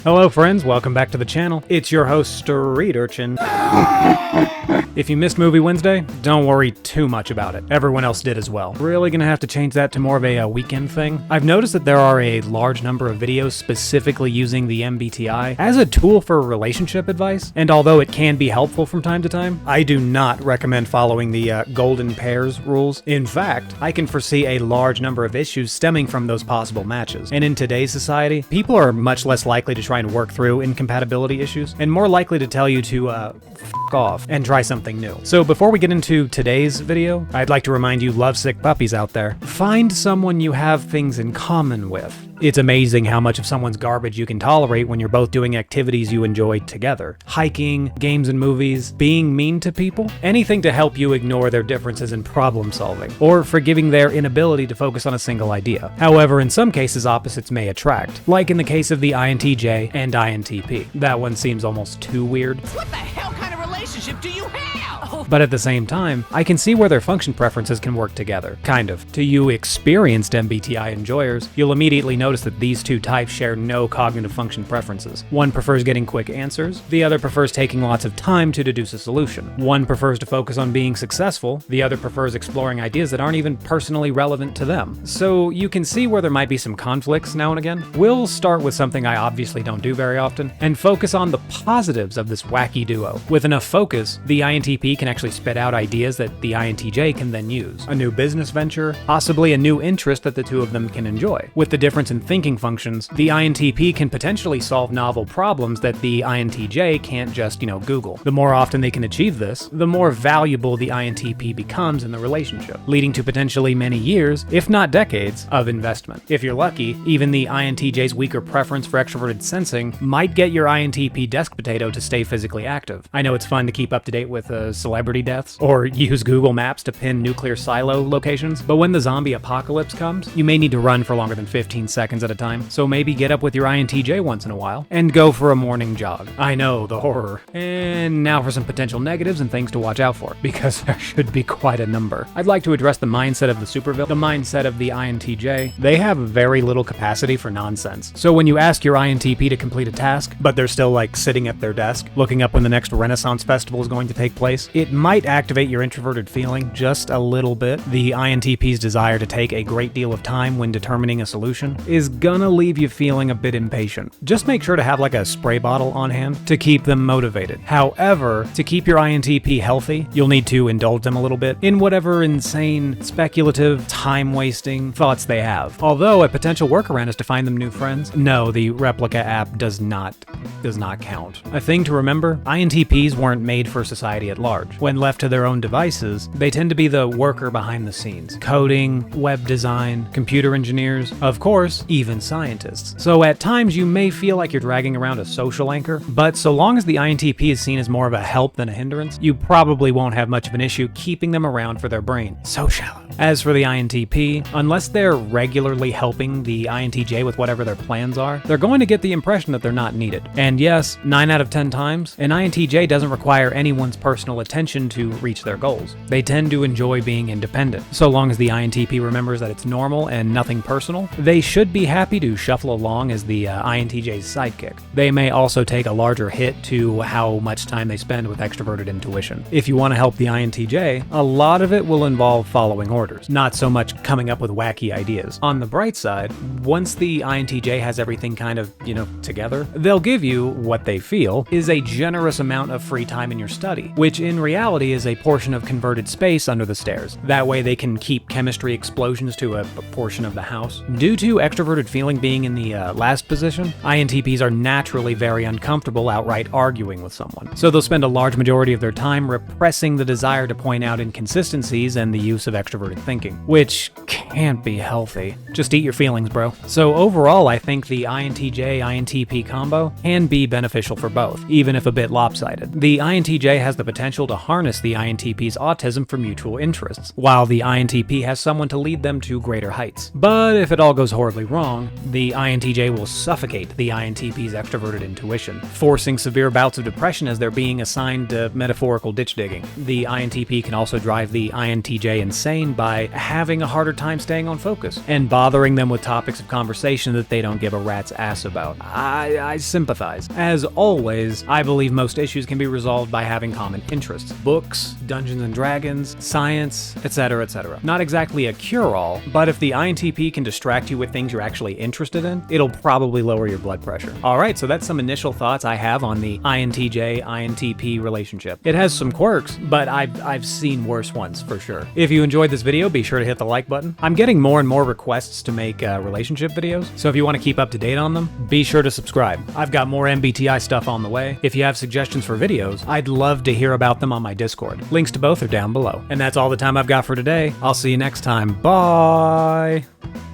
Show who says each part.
Speaker 1: Hello friends, welcome back to the channel. It's your host, Street Urchin. If you missed Movie Wednesday, don't worry too much about it. Everyone else did as well. Really gonna have to change that to more of a weekend thing. I've noticed that there are a large number of videos specifically using the MBTI as a tool for relationship advice, and although it can be helpful from time to time, I do not recommend following the golden pairs rules. In fact, I can foresee a large number of issues stemming from those possible matches. And in today's society, people are much less likely to try and work through incompatibility issues, and more likely to tell you to f*** off and try something new. So before we get into today's video, I'd like to remind you lovesick puppies out there, find someone you have things in common with. It's amazing how much of someone's garbage you can tolerate when you're both doing activities you enjoy together. Hiking, games and movies, being mean to people, anything to help you ignore their differences in problem solving, or forgiving their inability to focus on a single idea. However, in some cases opposites may attract, like in the case of the INTJ and INTP. That one seems almost too weird.
Speaker 2: What the hell kind of relationship do you have?
Speaker 1: But at the same time, I can see where their function preferences can work together. Kind of. To you experienced MBTI enjoyers, you'll immediately notice that these two types share no cognitive function preferences. One prefers getting quick answers, the other prefers taking lots of time to deduce a solution. One prefers to focus on being successful, the other prefers exploring ideas that aren't even personally relevant to them. So you can see where there might be some conflicts now and again. We'll start with something I obviously don't do very often, and focus on the positives of this wacky duo. With enough focus, the INTP can actually spit out ideas that the INTJ can then use. A new business venture, possibly a new interest that the two of them can enjoy. With the difference in thinking functions, the INTP can potentially solve novel problems that the INTJ can't just, Google. The more often they can achieve this, the more valuable the INTP becomes in the relationship, leading to potentially many years, if not decades, of investment. If you're lucky, even the INTJ's weaker preference for extroverted sensing might get your INTP desk potato to stay physically active. I know it's fun to keep up to date with celebrity deaths, or use Google Maps to pin nuclear silo locations, but when the zombie apocalypse comes, you may need to run for longer than 15 seconds at a time, so maybe get up with your INTJ once in a while, and go for a morning jog. I know, the horror. And now for some potential negatives and things to watch out for, because there should be quite a number. I'd like to address the mindset of the supervillain, the mindset of the INTJ. They have very little capacity for nonsense. So when you ask your INTP to complete a task, but they're still sitting at their desk, looking up when the next Renaissance festival is going to take place, it might activate your introverted feeling just a little bit. The INTP's desire to take a great deal of time when determining a solution is gonna leave you feeling a bit impatient. Just make sure to have a spray bottle on hand to keep them motivated. However, to keep your INTP healthy, you'll need to indulge them a little bit in whatever insane, speculative, time-wasting thoughts they have. Although a potential workaround is to find them new friends. No, the replica app does not count. A thing to remember, INTPs weren't made for society at large. When left to their own devices, they tend to be the worker behind the scenes. Coding, web design, computer engineers, of course, even scientists. So at times you may feel like you're dragging around a social anchor, but so long as the INTP is seen as more of a help than a hindrance, you probably won't have much of an issue keeping them around for their brain. So shallow. As for the INTP, unless they're regularly helping the INTJ with whatever their plans are, they're going to get the impression that they're not needed. And yes, 9 out of 10 times, an INTJ doesn't require anyone's personal attention to reach their goals. They tend to enjoy being independent. So long as the INTP remembers that it's normal and nothing personal, they should be happy to shuffle along as the INTJ's sidekick. They may also take a larger hit to how much time they spend with extroverted intuition. If you want to help the INTJ, a lot of it will involve following orders, not so much coming up with wacky ideas. On the bright side, once the INTJ has everything kind of, together, they'll give you what they feel is a generous amount of free time in your study, which in reality is a portion of converted space under the stairs. That way they can keep chemistry explosions to a portion of the house. Due to extroverted feeling being in the last position, INTPs are naturally very uncomfortable outright arguing with someone. So they'll spend a large majority of their time repressing the desire to point out inconsistencies and the use of extroverted thinking, which can't be healthy. Just eat your feelings, bro. So overall, I think the INTJ-INTP combo can be beneficial for both, even if a bit lopsided. The INTJ has the potential to harness the INTP's autism for mutual interests, while the INTP has someone to lead them to greater heights. But if it all goes horribly wrong, the INTJ will suffocate the INTP's extroverted intuition, forcing severe bouts of depression as they're being assigned to metaphorical ditch digging. The INTP can also drive the INTJ insane by having a harder time staying on focus and bothering them with topics of conversation that they don't give a rat's ass about. I sympathize. As always, I believe most issues can be resolved by having common interests. Books, Dungeons and Dragons, science, etc., etc. Not exactly a cure-all, but if the INTP can distract you with things you're actually interested in, it'll probably lower your blood pressure. Alright, so that's some initial thoughts I have on the INTJ-INTP relationship. It has some quirks, but I've seen worse ones for sure. If you enjoyed this video, be sure to hit the like button. I'm getting more and more requests to make relationship videos, so if you want to keep up to date on them, be sure to subscribe. I've got more MBTI stuff on the way. If you have suggestions for videos, I'd love to hear about them on my Discord. Links to both are down below. And that's all the time I've got for today. I'll see you next time. Bye!